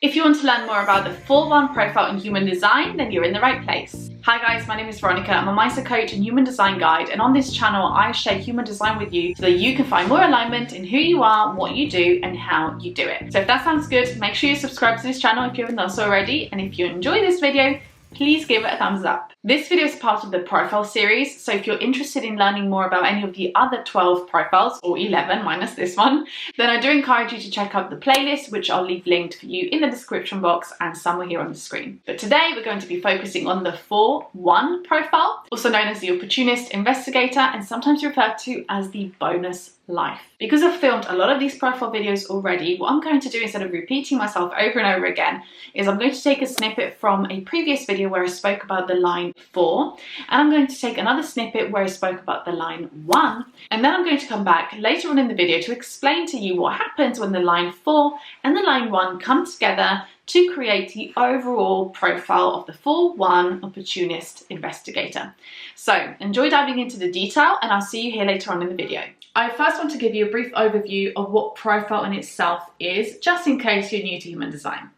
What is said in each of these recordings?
If you want to learn more about the 4-1 profile in human design, then you're in the right place. Hi guys, my name is Veronica. I'm a mindset coach and human design guide, and on this channel I share human design with you so that you can find more alignment in who you are, what you do, and how you do it. So if that sounds good, make sure you subscribe to this channel if you haven't done so already, and if you enjoy this video, please give it a thumbs up. This video is part of the profile series, so if you're interested in learning more about any of the other 12 profiles, or 11 minus this one, then I do encourage you to check out the playlist, which I'll leave linked for you in the description box and somewhere here on the screen. But today we're going to be focusing on the 4-1 profile, also known as the Opportunist, Investigator, and sometimes referred to as the bonus life. Because I've filmed a lot of these profile videos already, what I'm going to do instead of repeating myself over and over again is I'm going to take a snippet from a previous video where I spoke about the line 4, and I'm going to take another snippet where I spoke about the line 1, and then I'm going to come back later on in the video to explain to you what happens when the line 4 and the line 1 come together to create the overall profile of the 4-1 Opportunist Investigator. So enjoy diving into the detail, and I'll see you here later on in the video. I first want to give you a brief overview of what profile in itself is, just in case you're new to human design.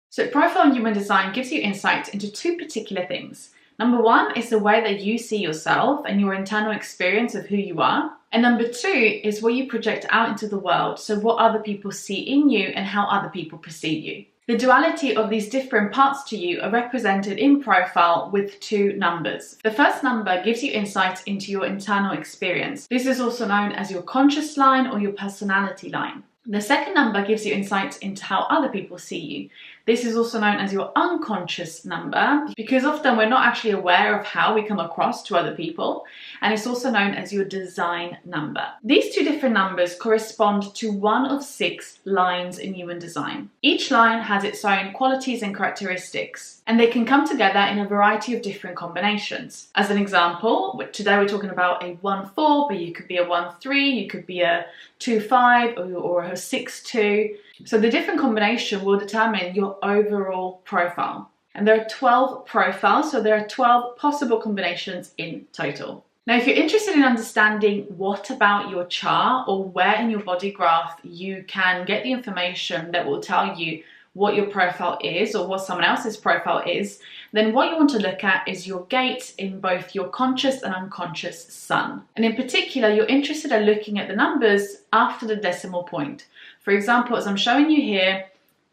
So profile in human design gives you insight into two particular things. Number one is the way that you see yourself and your internal experience of who you are. And number two is what you project out into the world, so what other people see in you and how other people perceive you. The duality of these different parts to you are represented in profile with two numbers. The first number gives you insight into your internal experience. This is also known as your conscious line or your personality line. The second number gives you insight into how other people see you. This is also known as your unconscious number, because often we're not actually aware of how we come across to other people, and it's also known as your design number. These two different numbers correspond to one of 6 lines in human design. Each line has its own qualities and characteristics, and they can come together in a variety of different combinations. As an example, today we're talking about a 1-4, but you could be a 1-3, you could be a 2-5, or a 6-2. So the different combination will determine your overall profile. And there are 12 profiles, so there are 12 possible combinations in total. Now, if you're interested in understanding what about your chart or where in your body graph you can get the information that will tell you what your profile is or what someone else's profile is, then what you want to look at is your gates in both your conscious and unconscious sun. And in particular, you're interested in looking at the numbers after the decimal point. For example, as I'm showing you here,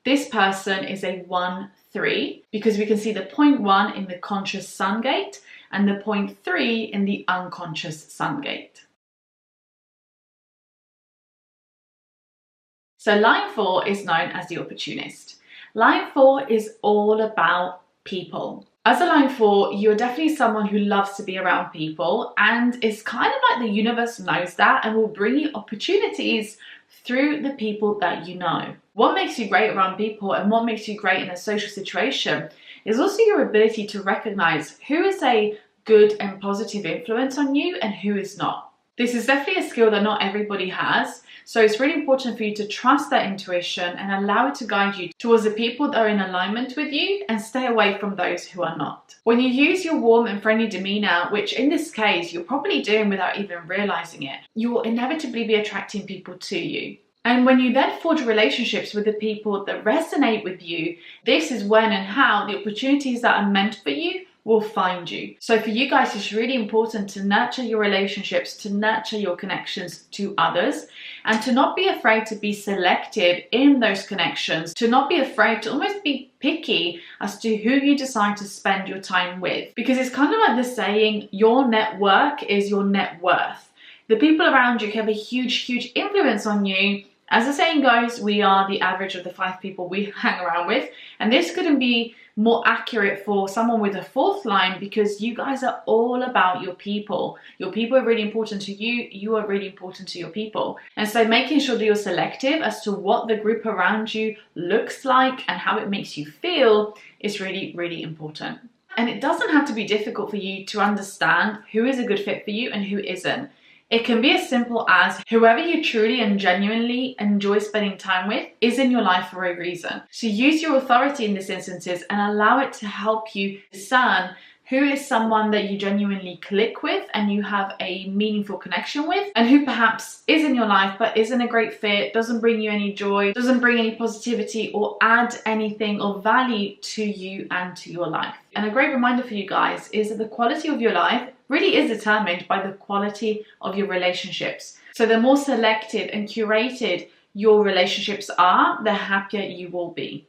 this person is a 1-3 because we can see the 0.1 in the conscious sun gate and the 0.3 in the unconscious sun gate. So line 4 is known as the Opportunist. Line 4 is all about people. As a line 4, you're definitely someone who loves to be around people, and it's kind of like the universe knows that and will bring you opportunities through the people that you know. What makes you great around people and what makes you great in a social situation is also your ability to recognize who is a good and positive influence on you and who is not. This is definitely a skill that not everybody has, so it's really important for you to trust that intuition and allow it to guide you towards the people that are in alignment with you and stay away from those who are not. When you use your warm and friendly demeanor, which in this case you're probably doing without even realizing it, you will inevitably be attracting people to you. And when you then forge relationships with the people that resonate with you, this is when and how the opportunities that are meant for you will find you. So for you guys, it's really important to nurture your relationships, to nurture your connections to others, and to not be afraid to be selective in those connections, to not be afraid to almost be picky as to who you decide to spend your time with. Because it's kind of like the saying, your network is your net worth. The people around you have a huge influence on you. As the saying goes, we are the average of the 5 people we hang around with. And this couldn't be more accurate for someone with a 4th line, because you guys are all about your people. Your people are really important to you. You are really important to your people. And so making sure that you're selective as to what the group around you looks like and how it makes you feel is really important. And it doesn't have to be difficult for you to understand who is a good fit for you and who isn't. It can be as simple as whoever you truly and genuinely enjoy spending time with is in your life for a reason. So use your authority in these instances and allow it to help you discern Who is someone that you genuinely click with and you have a meaningful connection with, and who perhaps is in your life but isn't a great fit, doesn't bring you any joy, doesn't bring any positivity or add anything of value to you and to your life. And a great reminder for you guys is that the quality of your life really is determined by the quality of your relationships. So the more selected and curated your relationships are, the happier you will be.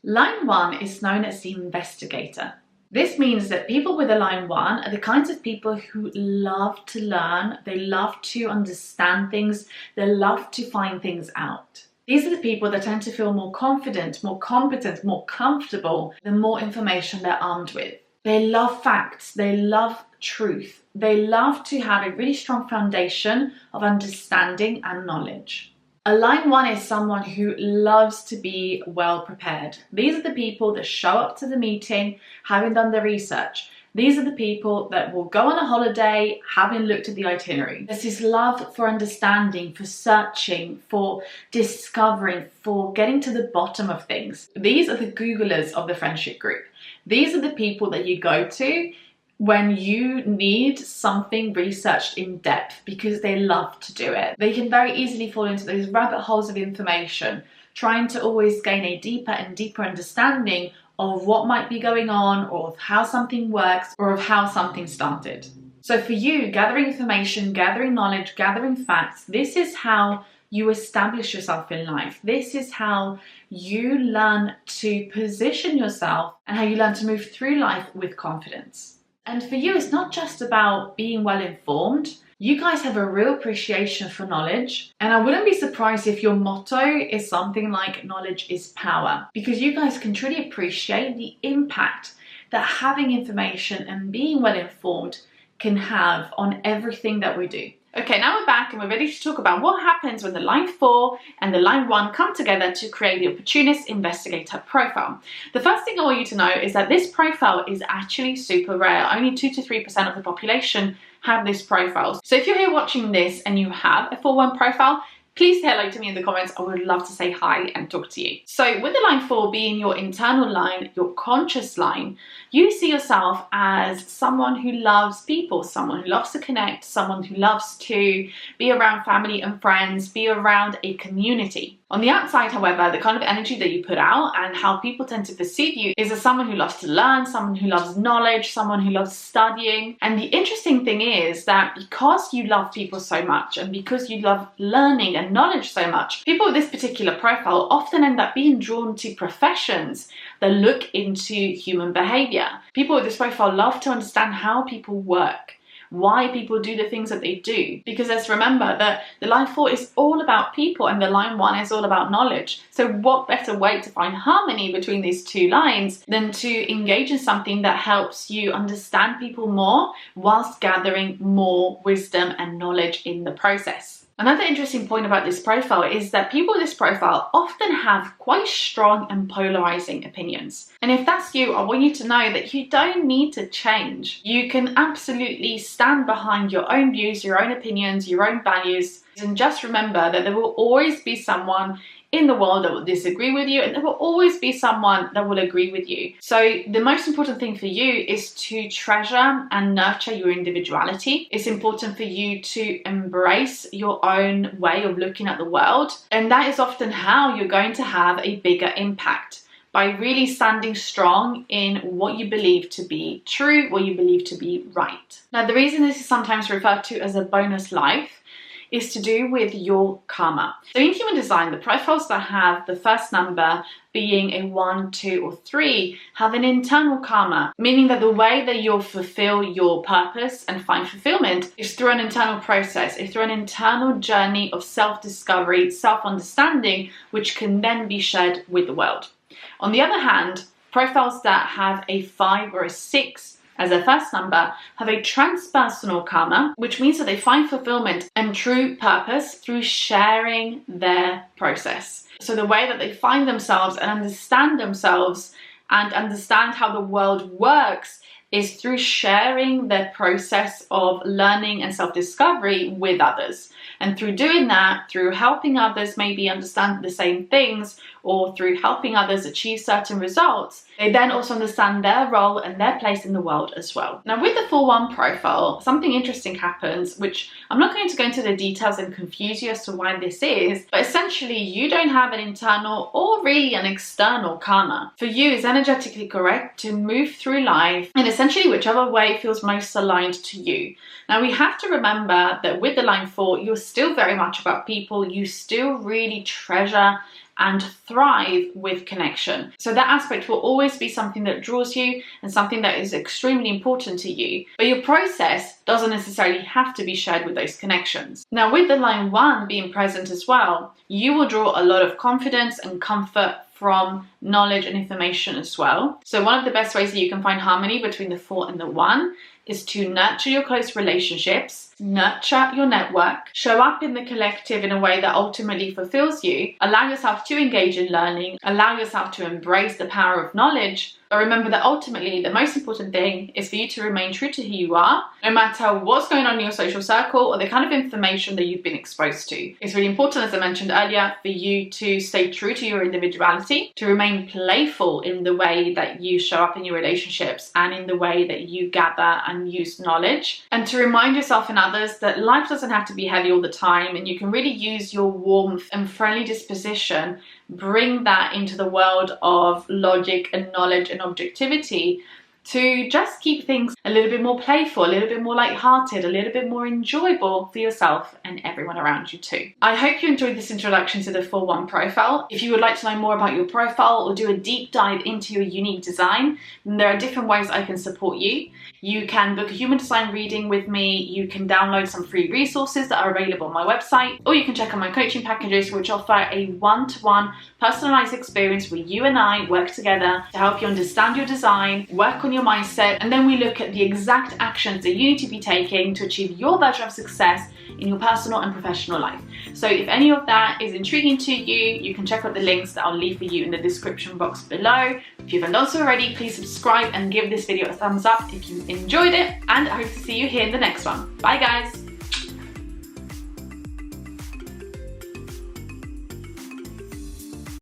Line 1 is known as the Investigator. This means that people with a line 1 are the kinds of people who love to learn, they love to understand things, they love to find things out. These are the people that tend to feel more confident, more competent, more comfortable the more information they're armed with. They love facts, they love truth, they love to have a really strong foundation of understanding and knowledge. A line 1 is someone who loves to be well prepared. These are the people that show up to the meeting having done the research. These are the people that will go on a holiday having looked at the itinerary. There's this love for understanding, for searching, for discovering, for getting to the bottom of things. These are the Googlers of the friendship group. These are the people that you go to when you need something researched in depth because they love to do it. They can very easily fall into those rabbit holes of information, trying to always gain a deeper and deeper understanding of what might be going on, or of how something works, or of how something started. So for you, gathering information, gathering knowledge, gathering facts, this is how you establish yourself in life. This is how you learn to position yourself and how you learn to move through life with confidence. And for you, it's not just about being well informed. You guys have a real appreciation for knowledge. And I wouldn't be surprised if your motto is something like knowledge is power, because you guys can truly appreciate the impact that having information and being well informed can have on everything that we do. Okay, now we're back and we're ready to talk about what happens when the line 4 and the line 1 come together to create the Opportunist Investigator profile. The first thing I want you to know is that this profile is actually super rare. Only 2 to 3% of the population have this profile. So if you're here watching this and you have a 4-1 profile, please say hello to me in the comments. I would love to say hi and talk to you. So with the line 4 being your internal line, your conscious line, you see yourself as someone who loves people, someone who loves to connect, someone who loves to be around family and friends, be around a community. On the outside, however, the kind of energy that you put out and how people tend to perceive you is as someone who loves to learn, someone who loves knowledge, someone who loves studying. And the interesting thing is that because you love people so much and because you love learning and knowledge so much, people with this particular profile often end up being drawn to professions that look into human behavior. People with this profile love to understand how people work, why people do the things that they do, because let's remember that the line 4 is all about people and the line 1 is all about knowledge. So what better way to find harmony between these two lines than to engage in something that helps you understand people more whilst gathering more wisdom and knowledge in the process. Another interesting point about this profile is that people with this profile often have quite strong and polarizing opinions. And if that's you, I want you to know that you don't need to change. You can absolutely stand behind your own views, your own opinions, your own values. And just remember that there will always be someone in the world that will disagree with you, and there will always be someone that will agree with you. So the most important thing for you is to treasure and nurture your individuality. It's important for you to embrace your own way of looking at the world, and that is often how you're going to have a bigger impact, by really standing strong in what you believe to be true, what you believe to be right. Now, the reason this is sometimes referred to as a bonus life is to do with your karma. So in human design, the profiles that have the first number being a 1, 2, or 3 have an internal karma, meaning that the way that you'll fulfill your purpose and find fulfillment is through an internal process, is through an internal journey of self-discovery, self-understanding, which can then be shared with the world. On the other hand, profiles that have a 5 or a 6 as their first number have a transpersonal karma, which means that they find fulfillment and true purpose through sharing their process. So the way that they find themselves and understand themselves and understand how the world works is through sharing their process of learning and self-discovery with others. And through doing that, through helping others maybe understand the same things, or through helping others achieve certain results, they then also understand their role and their place in the world as well. Now with the 4-1 profile, something interesting happens, which I'm not going to go into the details and confuse you as to why this is, but essentially you don't have an internal or really an external karma. For you, it's energetically correct to move through life in essentially whichever way feels most aligned to you. Now we have to remember that with the line 4, you're still very much about people. You still really treasure and thrive with connection. So that aspect will always be something that draws you and something that is extremely important to you. But your process doesn't necessarily have to be shared with those connections. Now with the line 1 being present as well, you will draw a lot of confidence and comfort from knowledge and information as well. So one of the best ways that you can find harmony between the 4 and the 1 is to nurture your close relationships, nurture your network, show up in the collective in a way that ultimately fulfills you, allow yourself to engage in learning, allow yourself to embrace the power of knowledge. But remember that ultimately the most important thing is for you to remain true to who you are, no matter what's going on in your social circle or the kind of information that you've been exposed to. It's really important, as I mentioned earlier, for you to stay true to your individuality, to remain playful in the way that you show up in your relationships and in the way that you gather and use knowledge, and to remind yourself and others that life doesn't have to be heavy all the time, and you can really use your warmth and friendly disposition, bring that into the world of logic and knowledge and objectivity to just keep things a little bit more playful, a little bit more lighthearted, a little bit more enjoyable for yourself and everyone around you too. I hope you enjoyed this introduction to the 4-1 profile. If you would like to know more about your profile or do a deep dive into your unique design, then there are different ways I can support you. You can book a human design reading with me, you can download some free resources that are available on my website, or you can check out my coaching packages, which offer a one-to-one personalized experience where you and I work together to help you understand your design, work on your mindset, and then we look at the exact actions that you need to be taking to achieve your version of success in your personal and professional life. So if any of that is intriguing to you, you can check out the links that I'll leave for you in the description box below. If you haven't done so already, please subscribe and give this video a thumbs up if you enjoyed it, and I hope to see you here in the next one. Bye guys!